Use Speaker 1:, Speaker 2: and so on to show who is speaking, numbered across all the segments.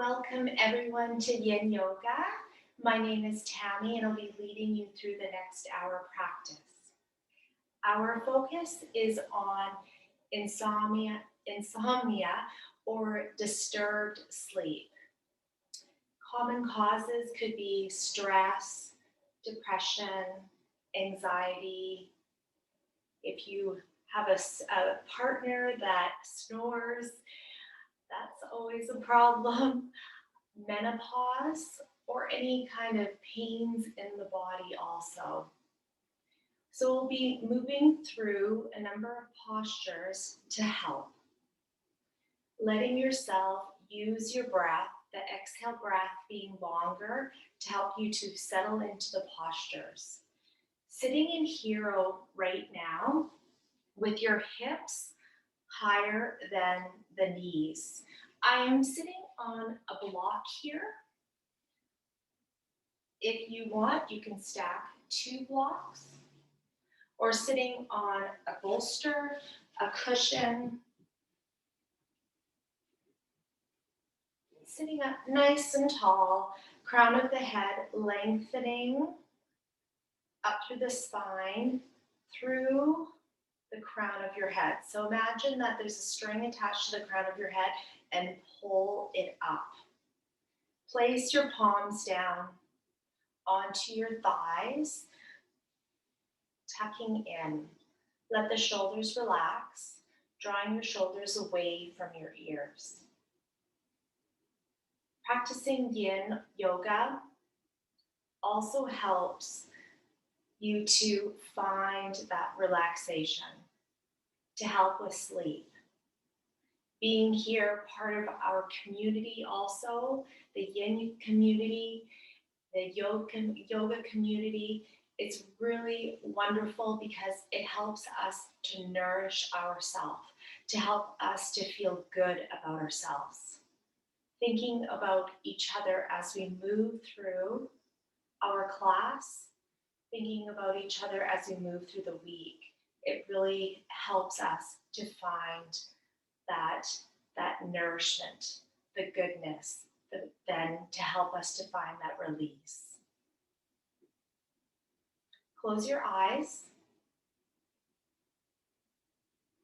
Speaker 1: Welcome everyone to Yin Yoga. My name is Tammy and I'll be leading you through the next hour practice. Our focus is on insomnia or disturbed sleep. Common causes could be stress, depression, anxiety. If you have a partner that snores, that's always a problem. Menopause, or any kind of pains in the body also. So we'll be moving through a number of postures to help. Letting yourself use your breath, the exhale breath being longer to help you to settle into the postures. Sitting in hero right now with your hips higher than the knees. I am sitting on a block here. If you want, you can stack 2 blocks, or sitting on a bolster, a cushion, sitting up nice and tall, crown of the head lengthening up through the spine, through the crown of your head. So imagine that there's a string attached to the crown of your head and pull it up. Place your palms down onto your thighs, tucking in. Let the shoulders relax, drawing your shoulders away from your ears. Practicing yin yoga also helps you to find that relaxation, to help with sleep. Being here, part of our community also, the yin community, the yoga community, it's really wonderful because it helps us to nourish ourselves, to help us to feel good about ourselves. Thinking about each other as we move through our class, thinking about each other as we move through the week, it really helps us to find that nourishment, the goodness, then to help us to find that release. Close your eyes.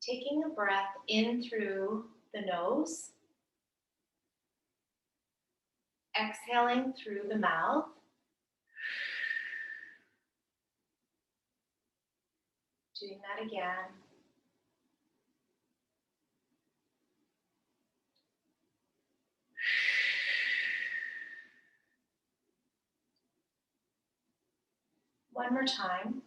Speaker 1: Taking a breath in through the nose. Exhaling through the mouth. Doing that again. One more time.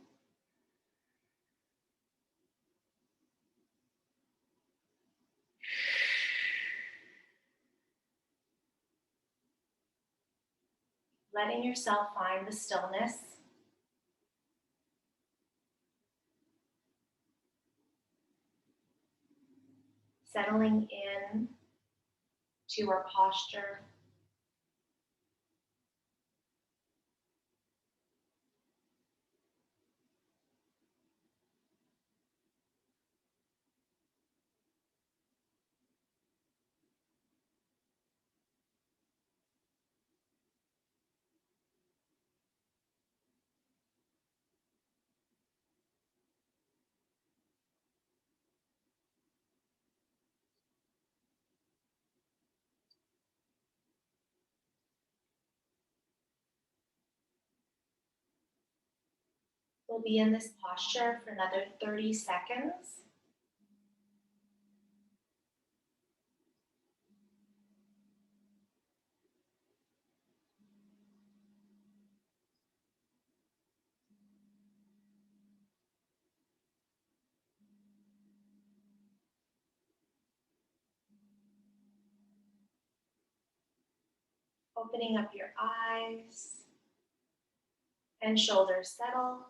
Speaker 1: Letting yourself find the stillness. Settling in to our posture. We'll be in this posture for another 30 seconds. Opening up your eyes and shoulders settle.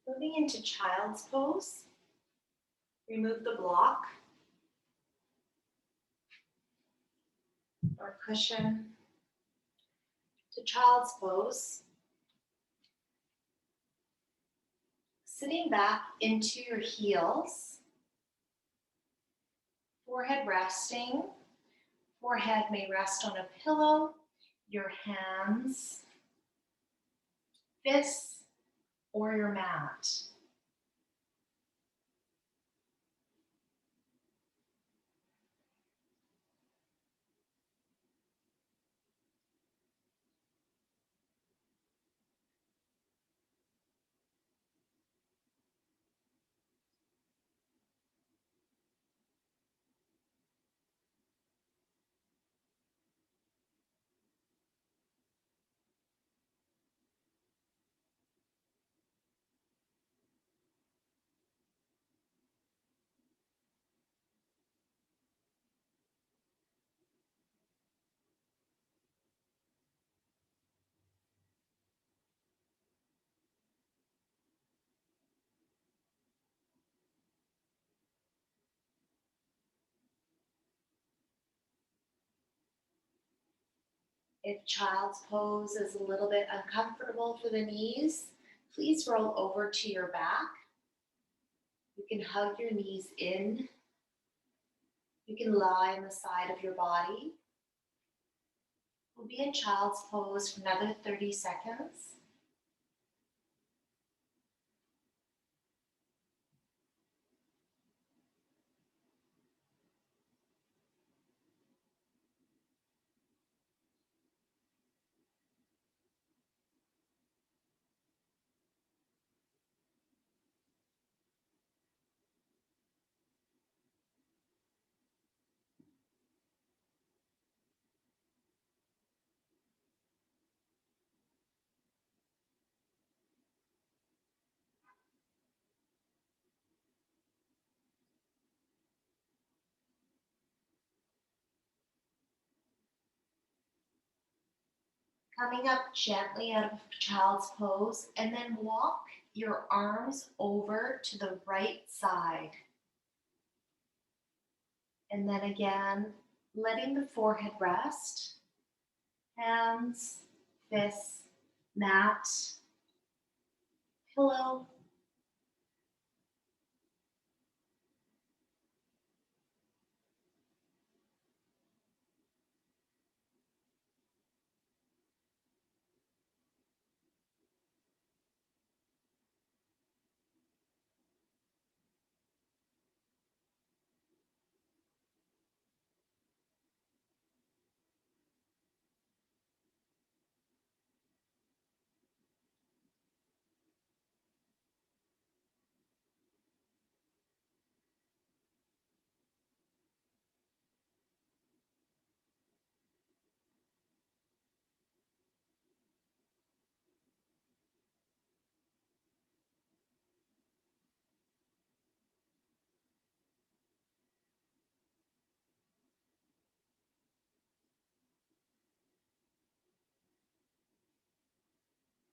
Speaker 1: Moving into child's pose. Remove the block or cushion to child's pose. Sitting back into your heels. Forehead resting. Forehead may rest on a pillow, your hands, fists, or your mat. If child's pose is a little bit uncomfortable for the knees, please roll over to your back. You can hug your knees in. You can lie on the side of your body. We'll be in child's pose for another 30 seconds. Coming up gently out of child's pose, and then walk your arms over to the right side. And then again, letting the forehead rest, hands, fists, mat, pillow.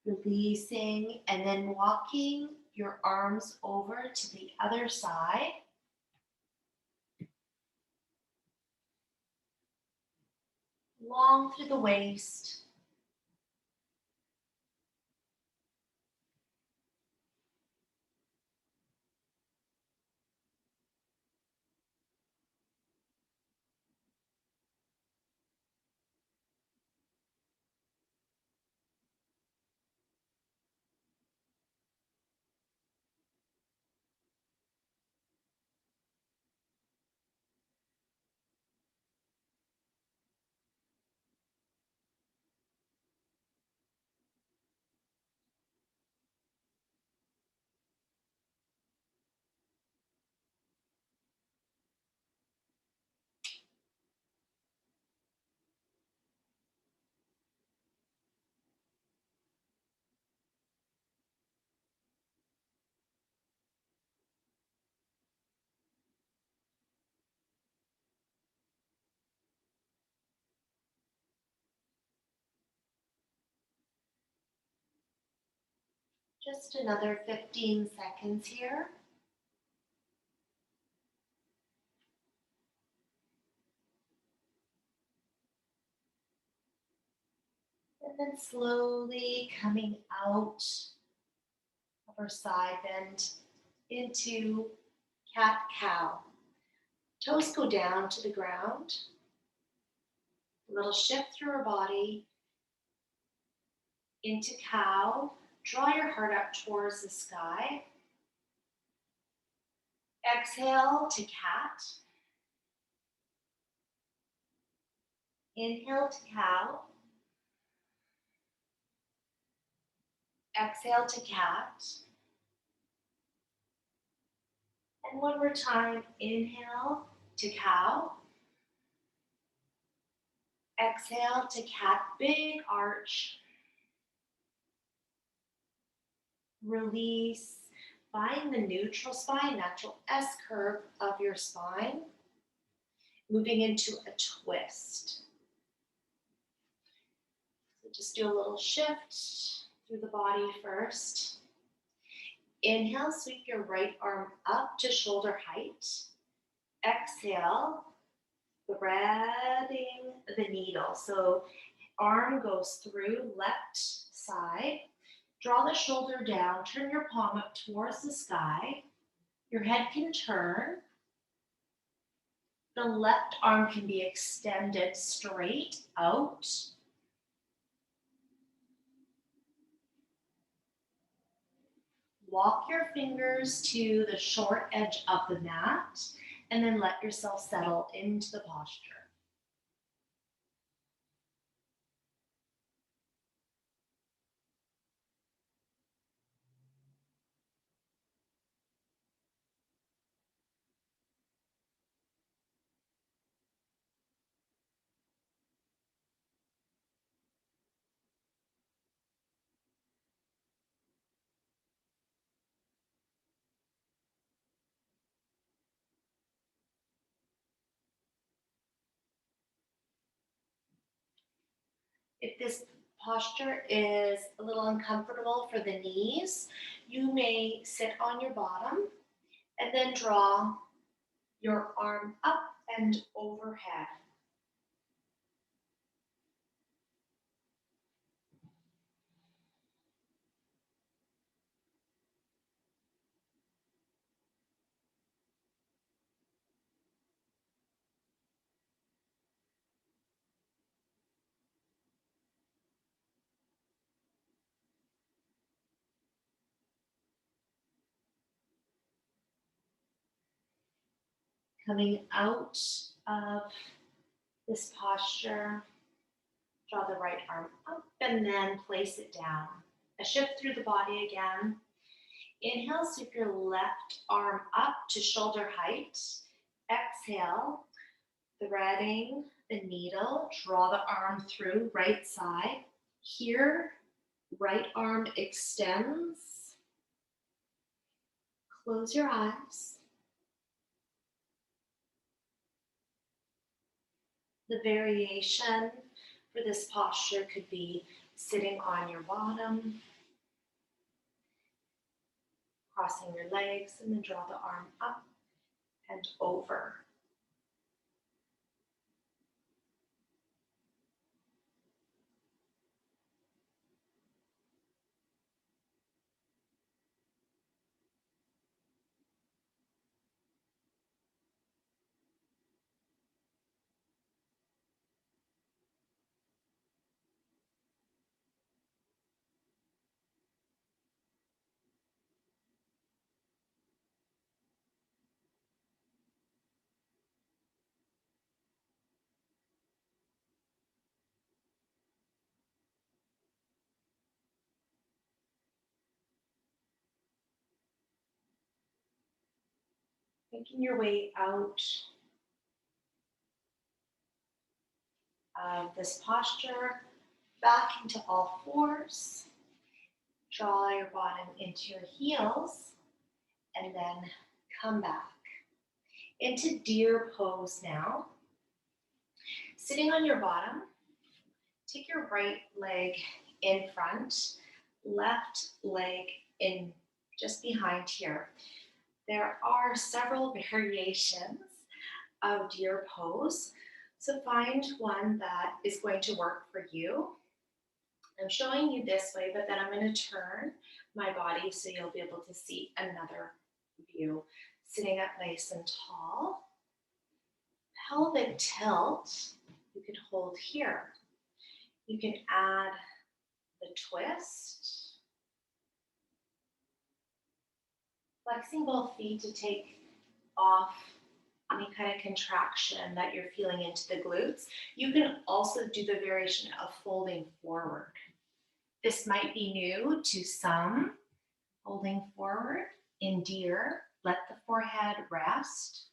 Speaker 1: Releasing and then walking your arms over to the other side. Long through the waist. Just another 15 seconds here. And then slowly coming out of our side bend into cat-cow. Toes go down to the ground. A little shift through our body into cow. Draw your heart up towards the sky. Exhale to cat. Inhale to cow. Exhale to cat. And one more time. Inhale to cow. Exhale to cat. Big arch. Release. Find the neutral spine, natural S curve of your spine. Moving into a twist. So just do a little shift through the body first. Inhale, sweep your right arm up to shoulder height. Exhale, threading the needle. So arm goes through left side. Draw the shoulder down, turn your palm up towards the sky. Your head can turn. The left arm can be extended straight out. Walk your fingers to the short edge of the mat and then let yourself settle into the posture. If this posture is a little uncomfortable for the knees, you may sit on your bottom and then draw your arm up and overhead. Coming out of this posture, draw the right arm up and then place it down. A shift through the body again. Inhale, sweep your left arm up to shoulder height. Exhale, threading the needle, draw the arm through right side. Here, right arm extends. Close your eyes. The variation for this posture could be sitting on your bottom, crossing your legs, and then draw the arm up and over. Making your way out of this posture, back into all fours. Draw your bottom into your heels and then come back into deer pose now. Sitting on your bottom, take your right leg in front, left leg in just behind here. There are several variations of deer pose, so find one that is going to work for you. I'm showing you this way, but then I'm going to turn my body so you'll be able to see another view. Sitting up nice and tall. pelvic tilt, you could hold here. You can add the twist, flexing both feet to take off any kind of contraction that you're feeling into the glutes. You can also do the variation of folding forward. This might be new to some. Folding forward in deer, let the forehead rest.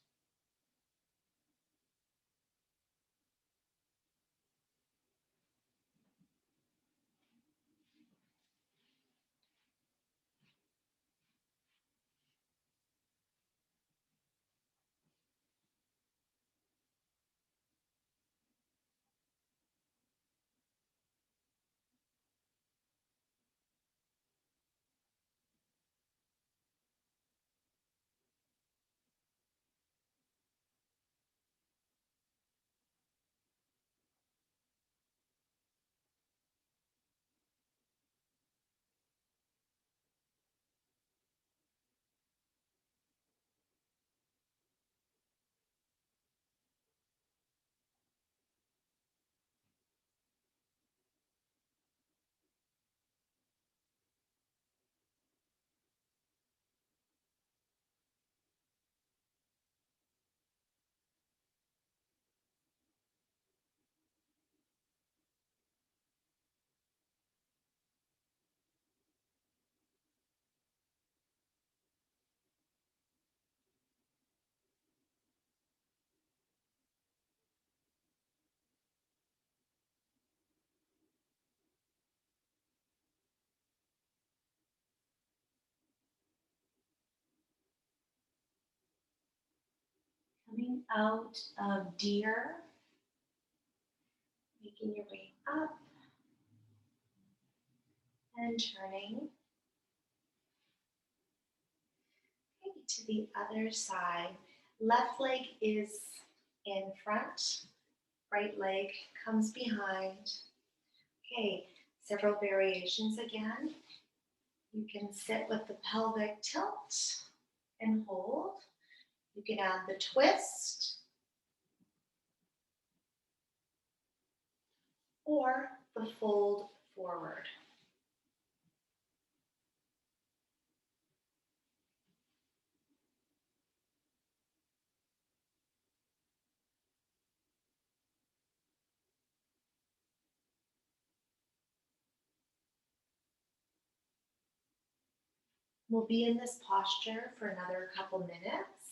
Speaker 1: Coming out of deer, making your way up and turning. Okay, to the other side. Left leg is in front, right leg comes behind. Okay, several variations again. You can sit with the pelvic tilt and hold. You can add the twist or the fold forward. We'll be in this posture for another couple minutes.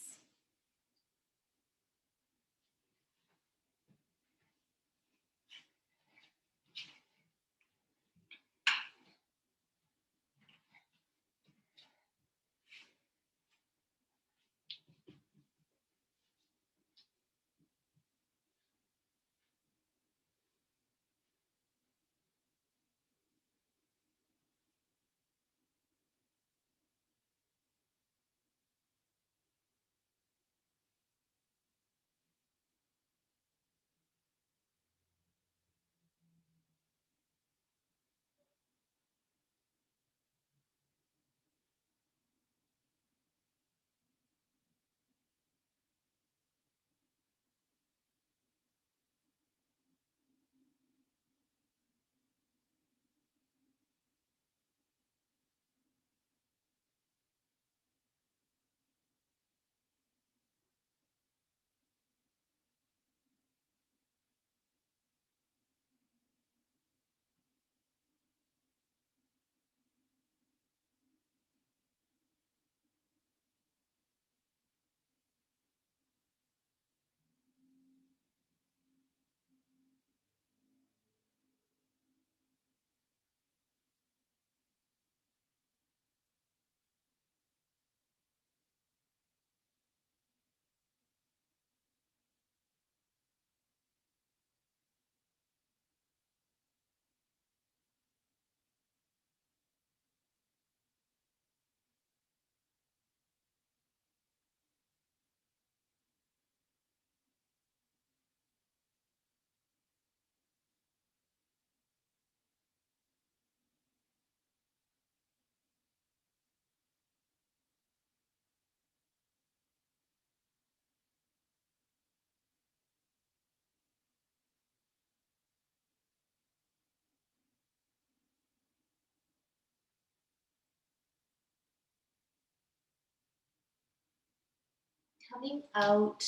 Speaker 1: Coming out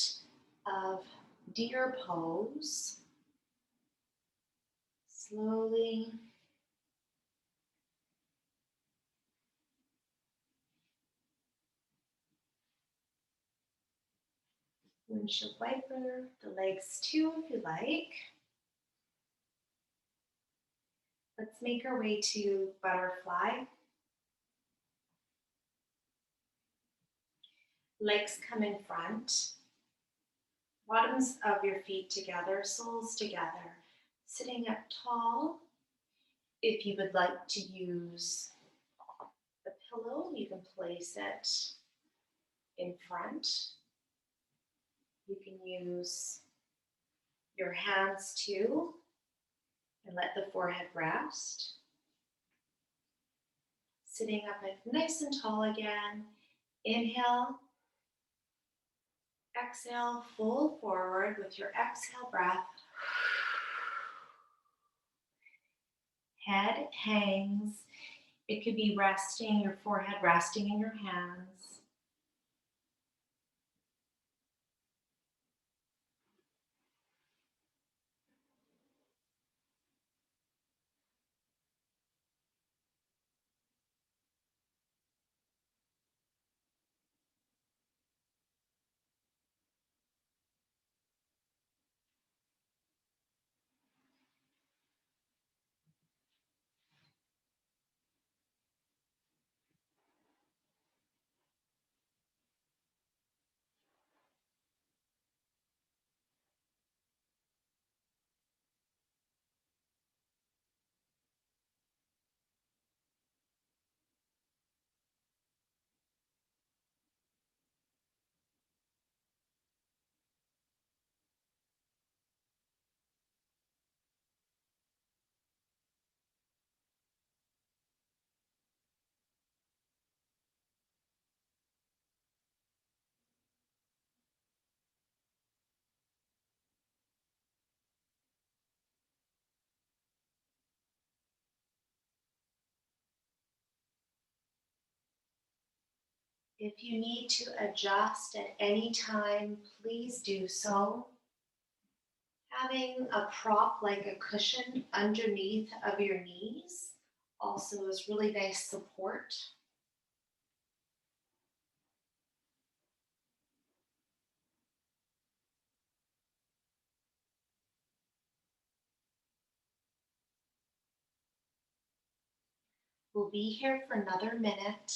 Speaker 1: of deer pose, slowly windshield wiper, the legs too if you like. Let's make our way to butterfly. Legs come in front, bottoms of your feet together, soles together, sitting up tall. If you would like to use a pillow, you can place it in front. You can use your hands too and let the forehead rest. Sitting up nice and tall again. Inhale, exhale, full forward with your exhale breath. Head hangs. It could be resting, your forehead resting in your hands. If you need to adjust at any time, please do so. Having a prop like a cushion underneath of your knees also is really nice support. We'll be here for another minute.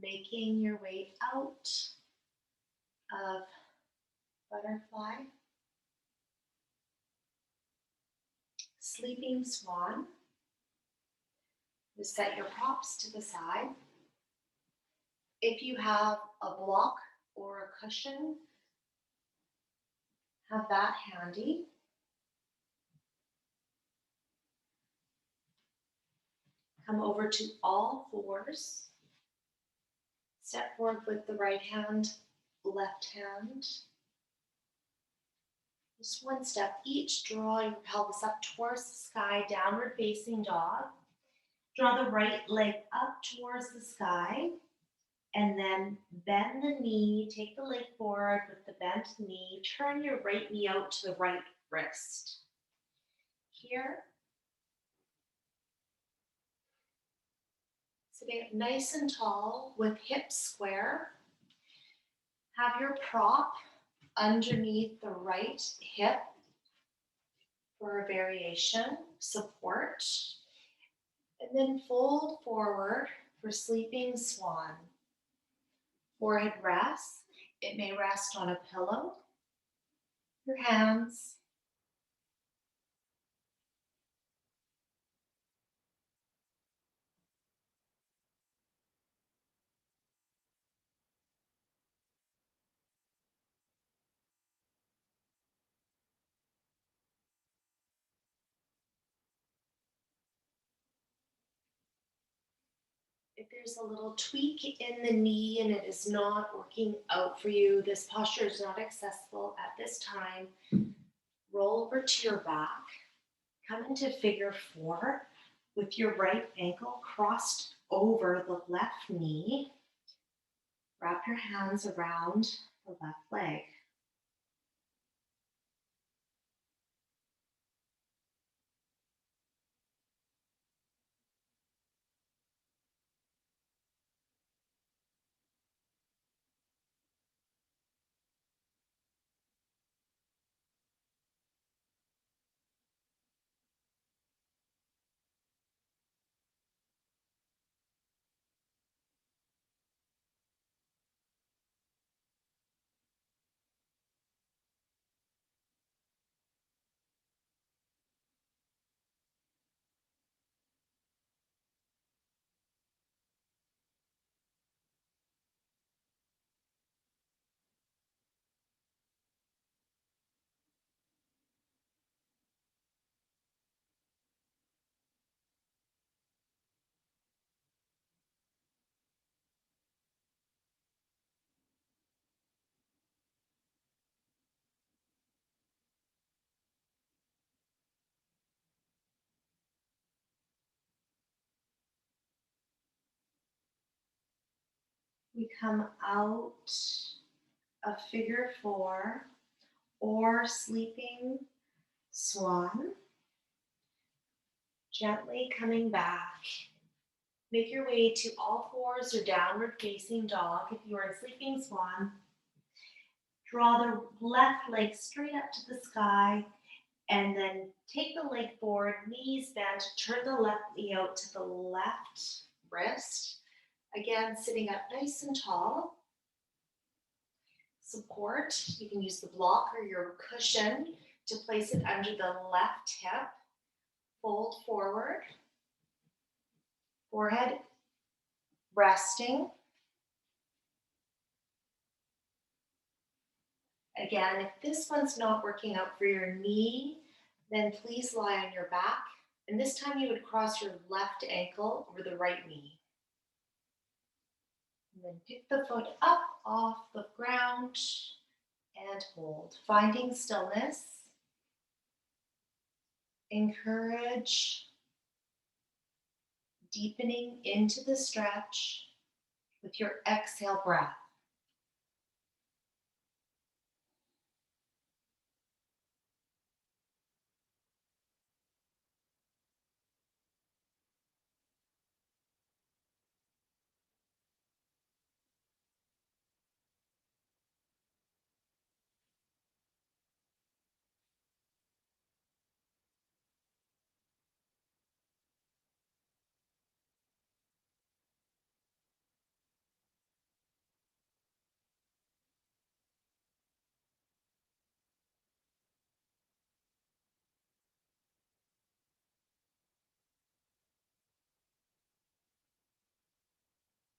Speaker 1: Making your way out of butterfly, sleeping swan. Just set your props to the side. If you have a block or a cushion, have that handy. Come over to all fours. Step forward with the right hand, left hand. Just one step each. Draw your pelvis up towards the sky, downward facing dog.
Speaker 2: Draw the right leg up towards the sky and then bend the knee. Take the leg forward with the bent knee. Turn your right knee out to the right wrist. Here, sitting up nice and tall with hips square. Have your prop underneath the right hip for a variation, support. And then fold forward for sleeping swan. Forehead rests. It may rest on a pillow, your hands. If there's a little tweak in the knee and it is not working out for you, this posture is not accessible at this time, roll over to your back, come into figure four with your right ankle crossed over the left knee. Wrap your hands around the left leg. We come out of figure four or sleeping swan, gently coming back. Make your way to all fours or downward facing dog. If you are in sleeping swan, draw the left leg straight up to the sky and then take the leg forward, knees bent, turn the left knee out to the left wrist. Again, sitting up nice and tall. Support, you can use the block or your cushion to place it under the left hip. Fold forward, forehead resting. Again, if this one's not working out for your knee, then please lie on your back. And this time you would cross your left ankle over the right knee. And then pick the foot up off the ground and hold. Finding stillness. Encourage deepening into the stretch with your exhale breath.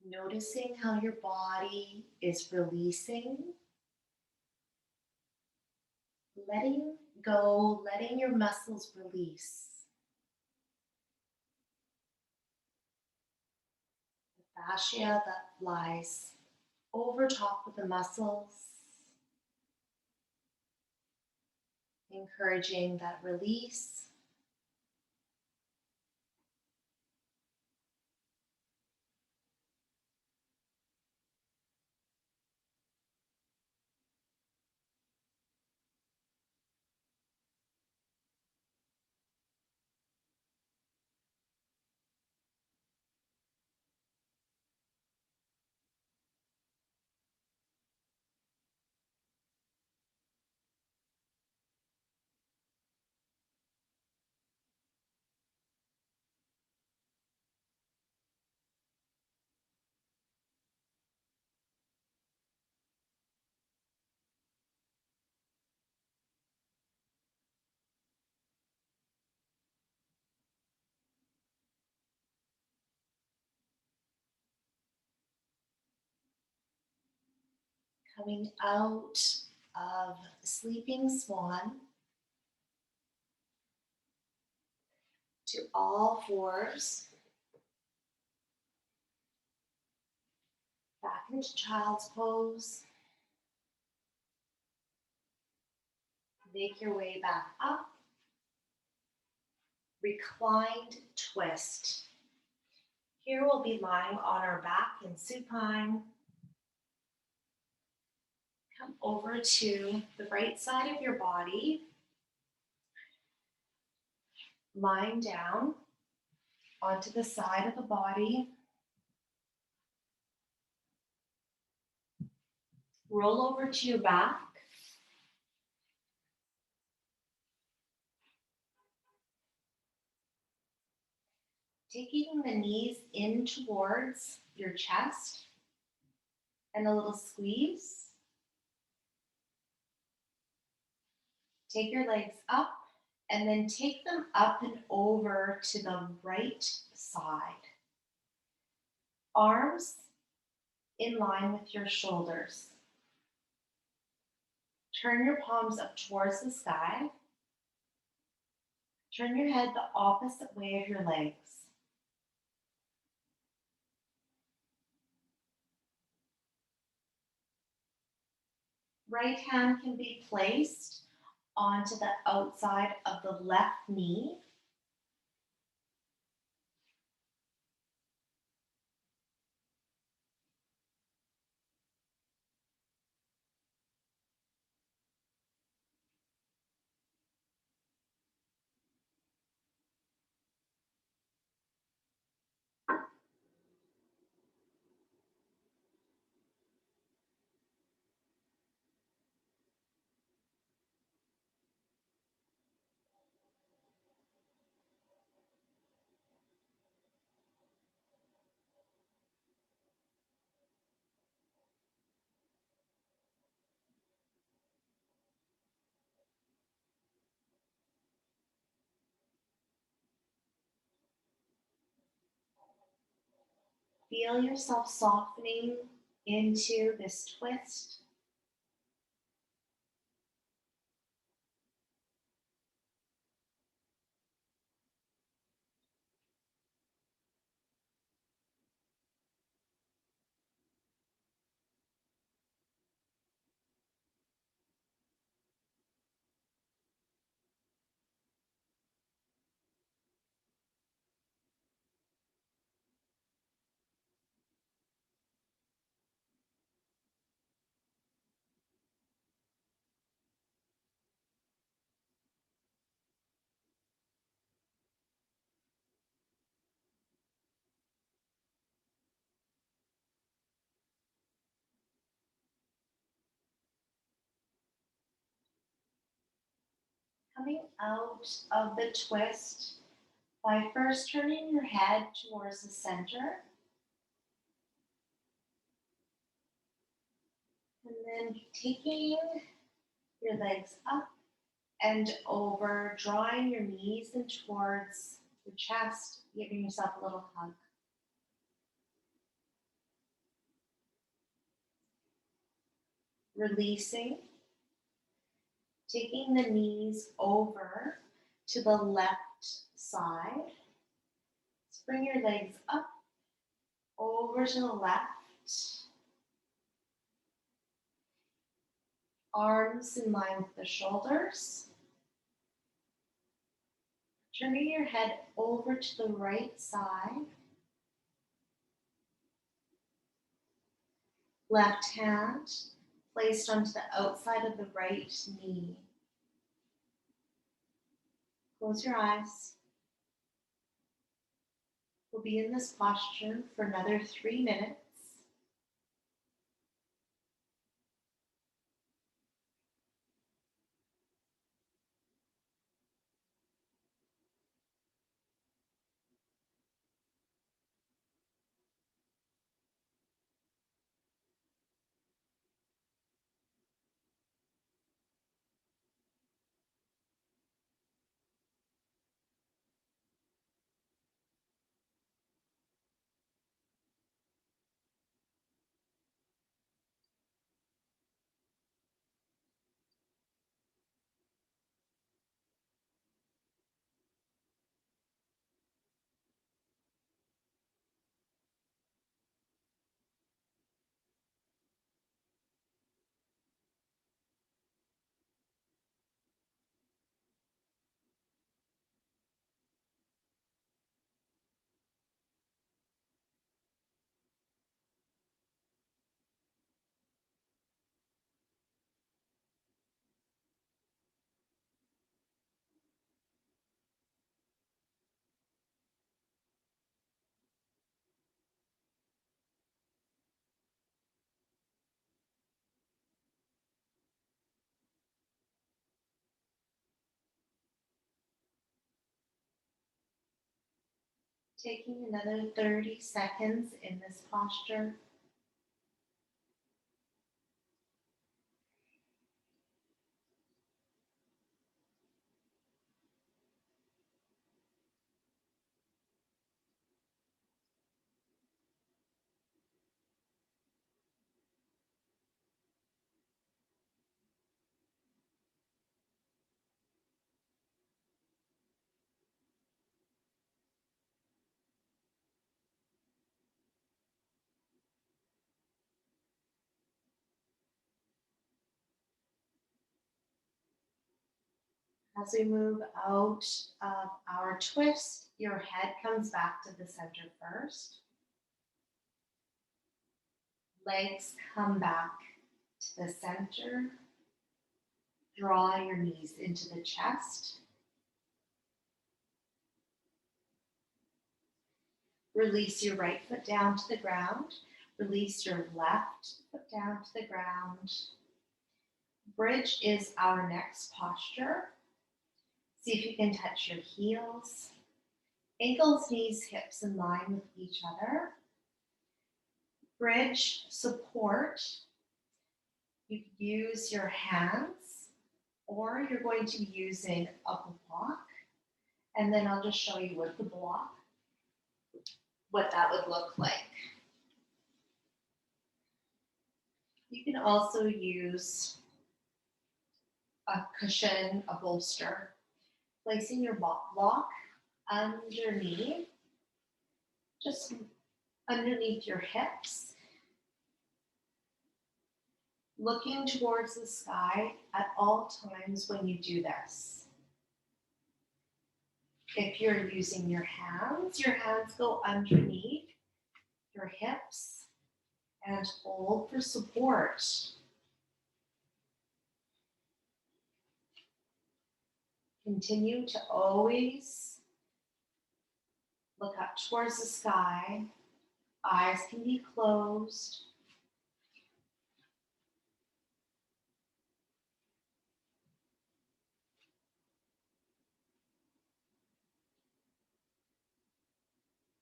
Speaker 2: Noticing how your body is releasing, letting go, letting your muscles release. The fascia that lies over top of the muscles, encouraging that release. Coming out of sleeping swan to all fours, back into child's pose. Make your way back up. Reclined twist. Here we'll be lying on our back in supine. Come over to the right side of your body, lying down onto the side of the body. Roll over to your back. Taking the knees in towards your chest and a little squeeze. Take your legs up and then take them up and over to the right side. Arms in line with your shoulders. Turn your palms up towards the sky. Turn your head the opposite way of your legs. Right hand can be placed onto the outside of the left knee. Feel yourself softening into this twist. Coming out of the twist by first turning your head towards the center and then taking your legs up and over, drawing your knees in towards your chest, giving yourself a little hug. Releasing, taking the knees over to the left side. Let's bring your legs up, over to the left. Arms in line with the shoulders. Turning your head over to the right side. Left hand placed onto the outside of the right knee. Close your eyes. We'll be in this posture for another 3 minutes. Taking another 30 seconds in this posture. As we move out of our twist, your head comes back to the center first. Legs come back to the center. Draw your knees into the chest. Release your right foot down to the ground. Release your left foot down to the ground. Bridge is our next posture. See if you can touch your heels. Ankles, knees, hips in line with each other. Bridge support. You can use your hands, or you're going to be using a block. And then I'll just show you with the block what that would look like. You can also use a cushion, a bolster, placing your block underneath, just underneath your hips, looking towards the sky at all times when you do this. If you're using your hands go underneath your hips and hold for support. Continue to always look up towards the sky. Eyes can be closed.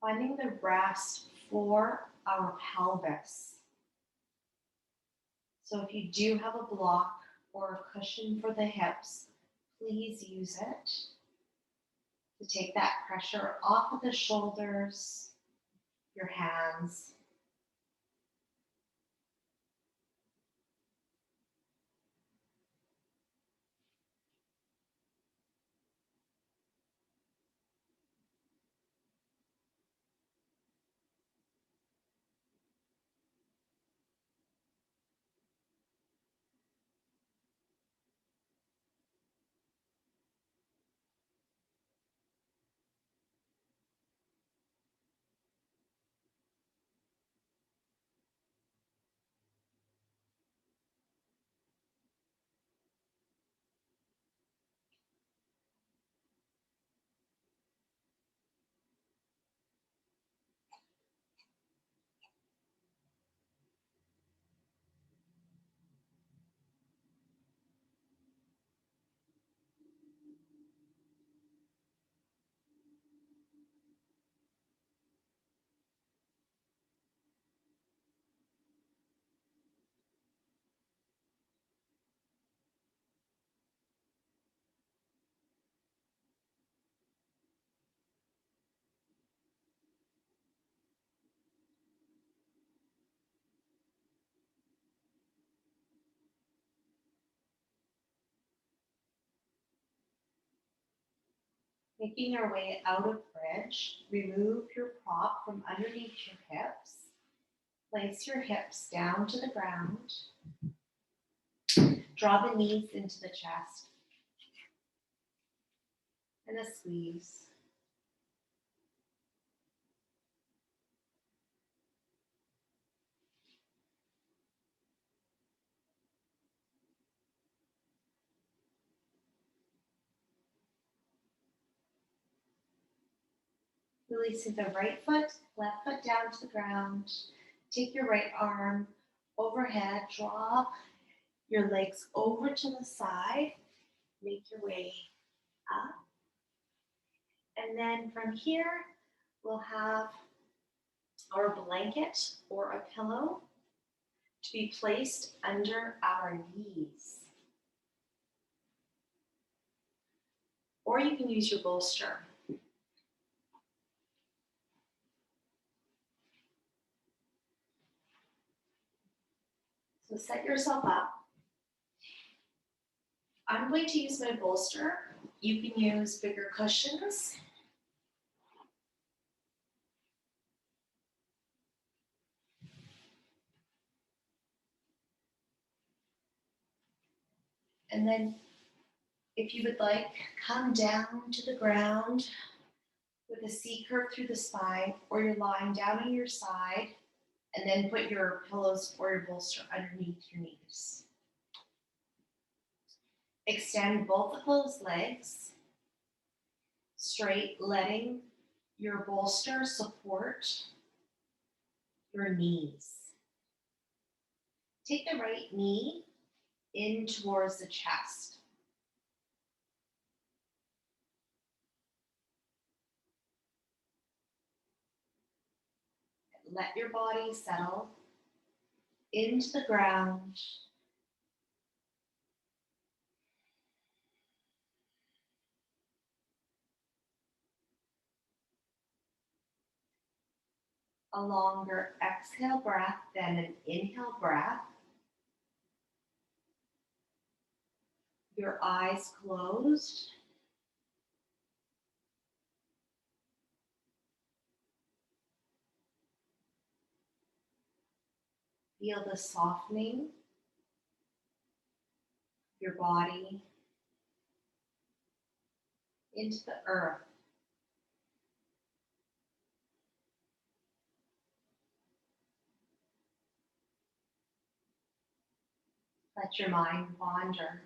Speaker 2: Finding the rest for our pelvis. So if you do have a block or a cushion for the hips, please use it to take that pressure off of the shoulders, your hands. Making your way out of bridge, remove your prop from underneath your hips. Place your hips down to the ground. Draw the knees into the chest. And a squeeze. Releasing the right foot, left foot down to the ground. Take your right arm overhead, draw your legs over to the side, make your way up. And then from here,
Speaker 1: We'll have our blanket or a pillow to be placed under our knees. Or you can use your bolster. So set yourself up. I'm going to use my bolster. You can use bigger cushions. And then if you would like, come down to the ground with a C curve through the spine, or you're lying down on your side, and then put your pillows or your bolster underneath your knees. Extend both of those legs straight, letting your bolster support your knees. Take the right knee in towards the chest. Let your body settle into the ground. A longer exhale breath than an inhale breath. Your eyes closed. Feel the softening of your body into the earth. Let your mind wander.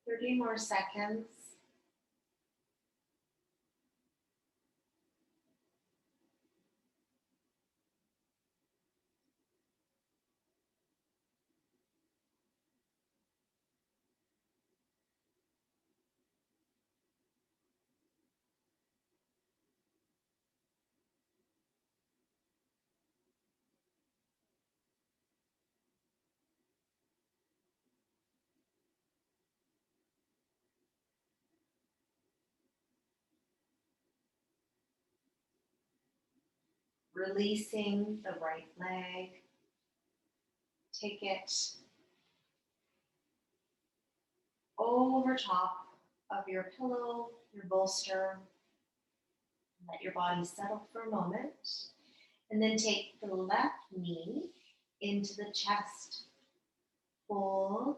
Speaker 1: Thirty more seconds. Releasing the right leg. Take it over top of your pillow, your bolster. Let your body settle for a moment. And then take the left knee into the chest. Hold.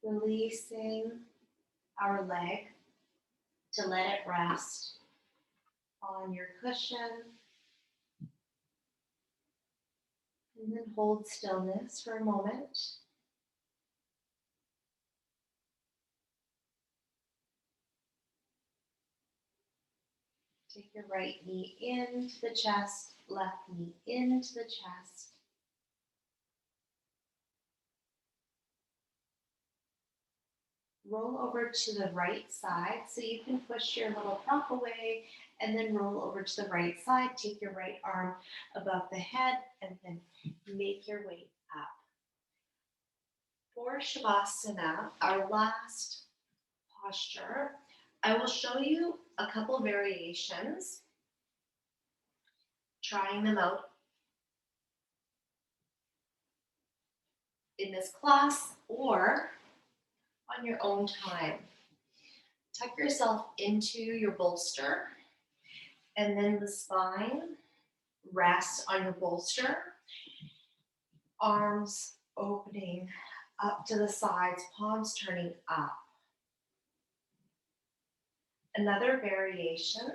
Speaker 1: Releasing our leg to let it rest on your cushion, and then hold stillness for a moment. Take your right knee into the chest, left knee into the chest. Roll over to the right side so you can push your little prop away and then roll over to the right side. Take your right arm above the head and then make your way up. For Shavasana, our last posture, I will show you a couple variations, trying them out in this class or on your own time. Tuck yourself into your bolster and then the spine rests on your bolster, arms opening up to the sides, palms turning up. Another variation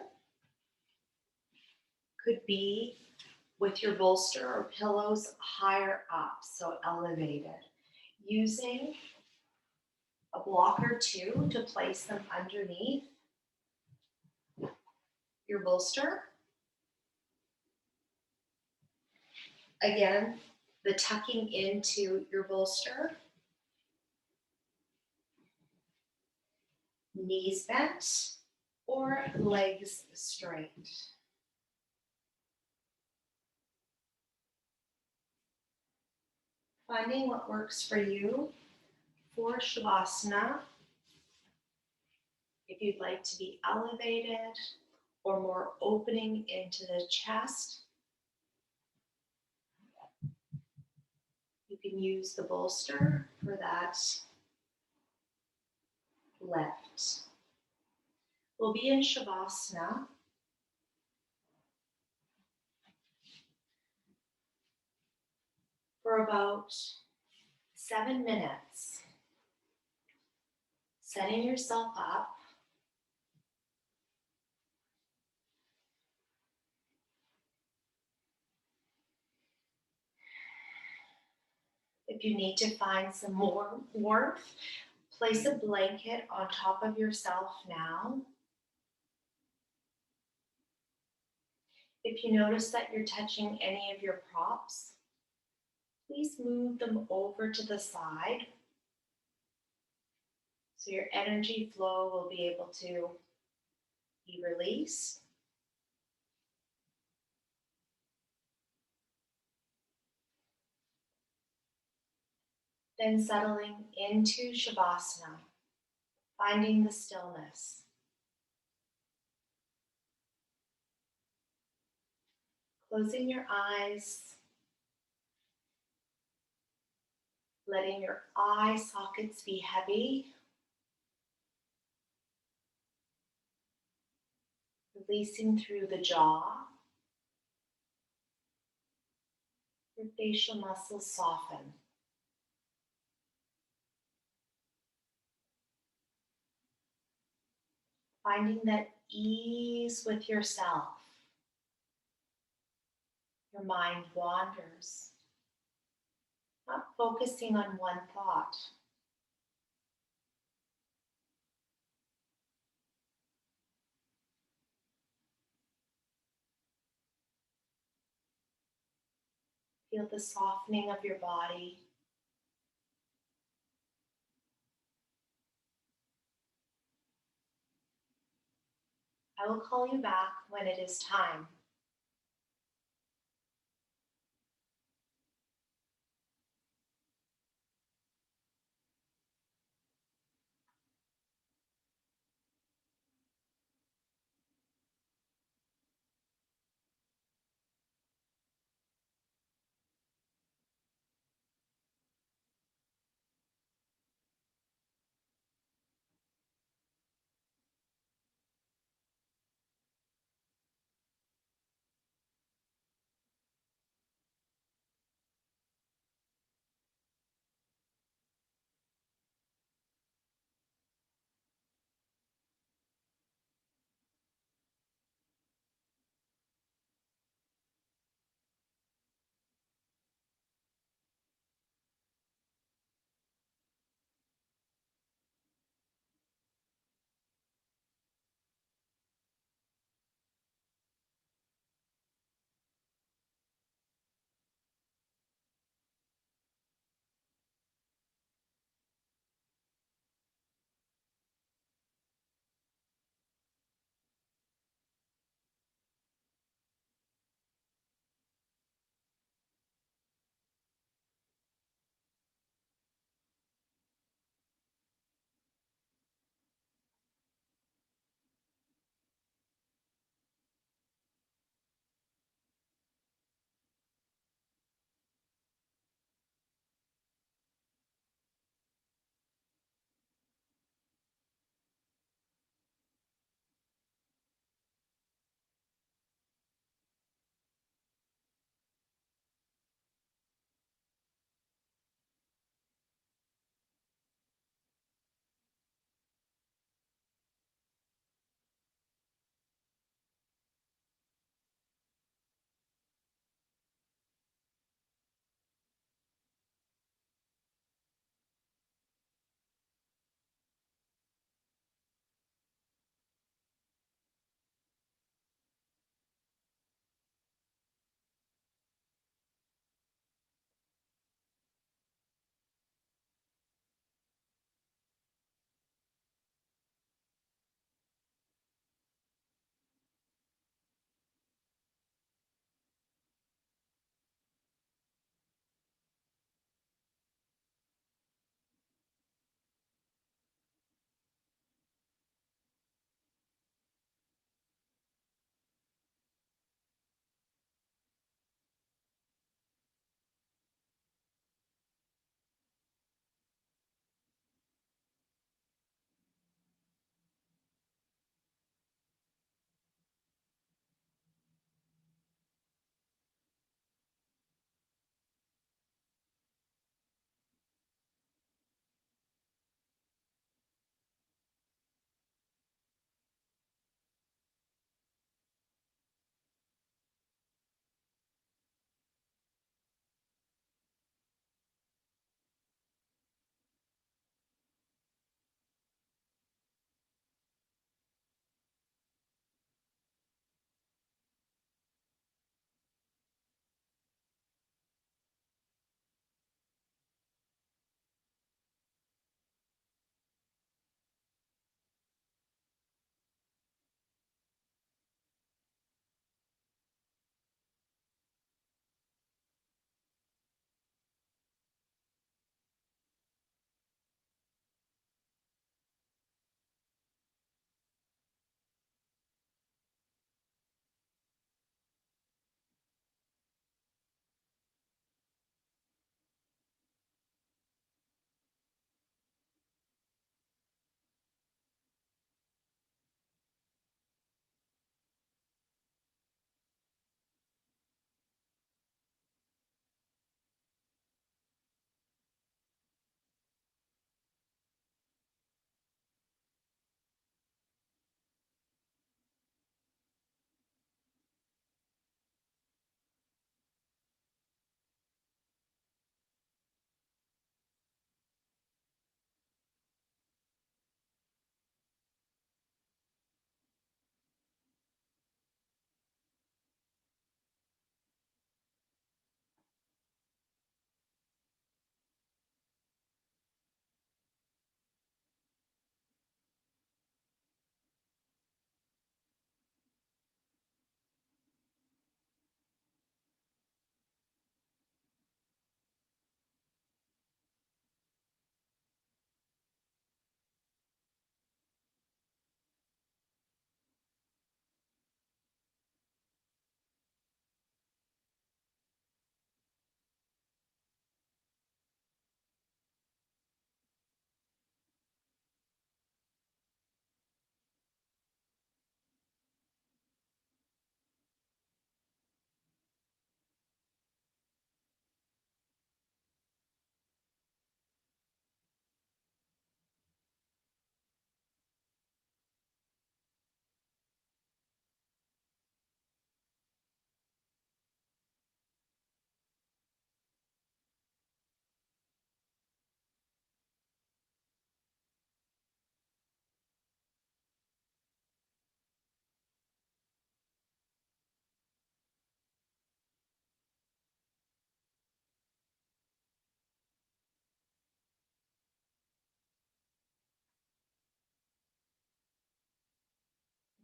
Speaker 1: could be with your bolster or pillows higher up, so elevated, using a block or two to place them underneath your bolster. Again, the tucking into your bolster, knees bent or legs straight. Finding what works for you. For Shavasana, if you'd like to be elevated or more opening into the chest, you can use the bolster for that lift. We'll be in Shavasana for about 7 minutes, setting yourself up. If you need to find some more warmth, place a blanket on top of yourself now. If you notice that you're touching any of your props, please move them over to the side so your energy flow will be able to be released. Then settling into Shavasana, finding the stillness. Closing your eyes, letting your eye sockets be heavy, releasing through the jaw. Your facial muscles soften. Finding that ease with yourself. Your mind wanders, not focusing on one thought. Feel the softening of your body. I will call you back when it is time.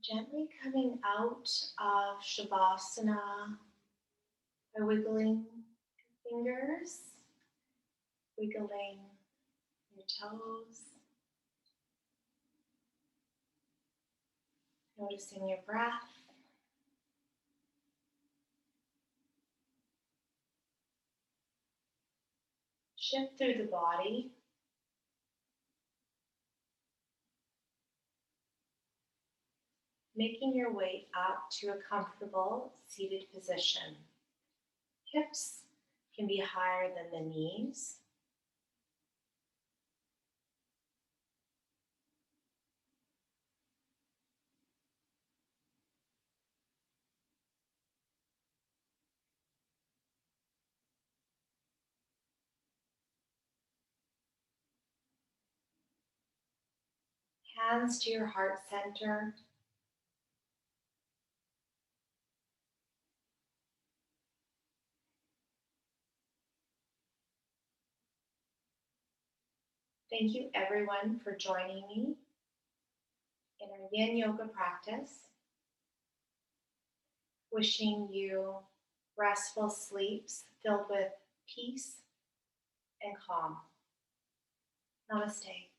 Speaker 1: Gently coming out of Shavasana by wiggling your fingers, wiggling your toes, noticing your breath. Shift through the body, making your way up to a comfortable seated position. Hips can be higher than the knees. Hands to your heart center. Thank you everyone for joining me in our Yin Yoga practice. Wishing you restful sleeps filled with peace and calm. Namaste.